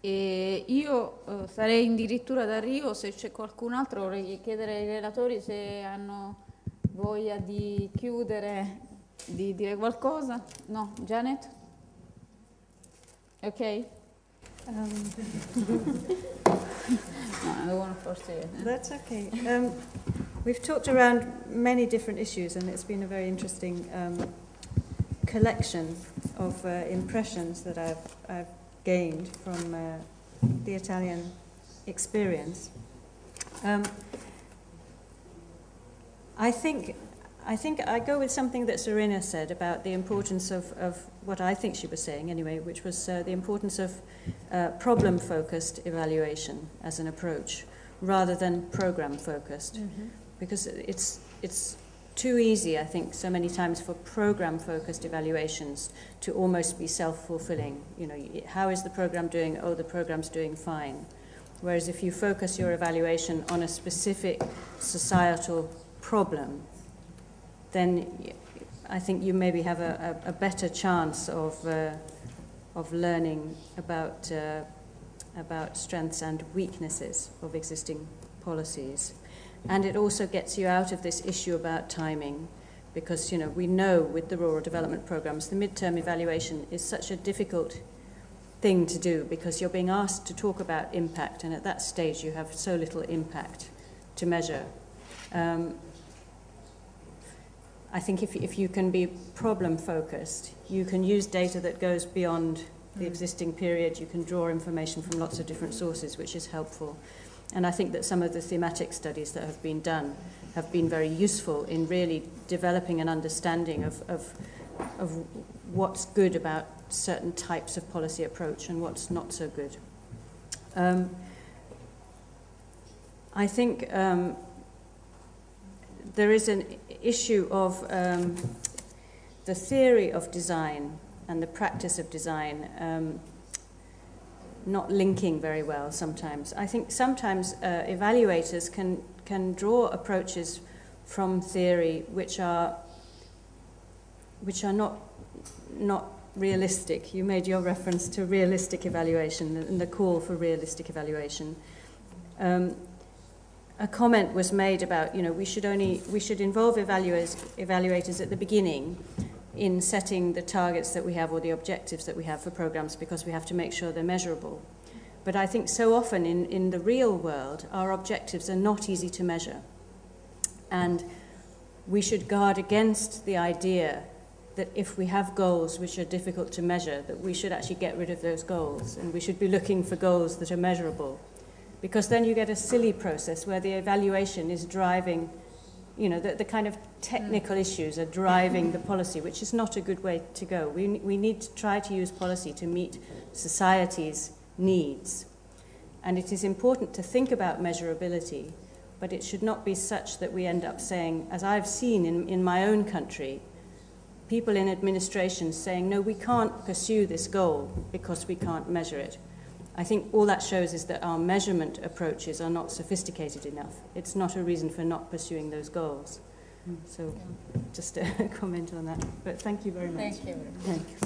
E io sarei addirittura d'arrivo. Se c'è qualcun altro vorrei chiedere ai relatori se hanno voglia di chiudere, di dire qualcosa. No, Janet? Ok? No, I don't want to force it. That's okay. We've talked around many different issues, and it's been a very interesting collection of impressions that I've gained from the Italian experience. I think I go with something that Serena said about the importance of what I think she was saying anyway, which was the importance of problem-focused evaluation as an approach rather than program-focused. Mm-hmm. Because it's too easy, I think, so many times for program-focused evaluations to almost be self-fulfilling. You know, how is the program doing? Oh, the program's doing fine. Whereas if you focus your evaluation on a specific societal problem, then I think you maybe have a better chance of learning about strengths and weaknesses of existing policies. And it also gets you out of this issue about timing, because, you know, we know with the rural development programs, the midterm evaluation is such a difficult thing to do because you're being asked to talk about impact, and at that stage you have so little impact to measure. I think if you can be problem-focused, you can use data that goes beyond the existing period. You can draw information from lots of different sources, which is helpful. And I think that some of the thematic studies that have been done have been very useful in really developing an understanding of what's good about certain types of policy approach and what's not so good. I think there is an issue of the theory of design and the practice of design not linking very well sometimes. I think sometimes evaluators can draw approaches from theory which are not realistic. You made your reference to realistic evaluation and the call for realistic evaluation. A comment was made about, you know, we should involve evaluators at the beginning in setting the targets that we have or the objectives that we have for programs, because we have to make sure they're measurable. But I think so often in the real world, our objectives are not easy to measure. And we should guard against the idea that if we have goals which are difficult to measure, that we should actually get rid of those goals, and we should be looking for goals that are measurable. Because then you get a silly process where the evaluation is driving, you know, the kind of technical issues are driving the policy, which is not a good way to go. We need to try to use policy to meet society's needs. And it is important to think about measurability, but it should not be such that we end up saying, as I've seen in my own country, people in administration saying, no, we can't pursue this goal because we can't measure it. I think all that shows is that our measurement approaches are not sophisticated enough. It's not a reason for not pursuing those goals. So just a comment on that. But thank you very much. Thank you. Thank you.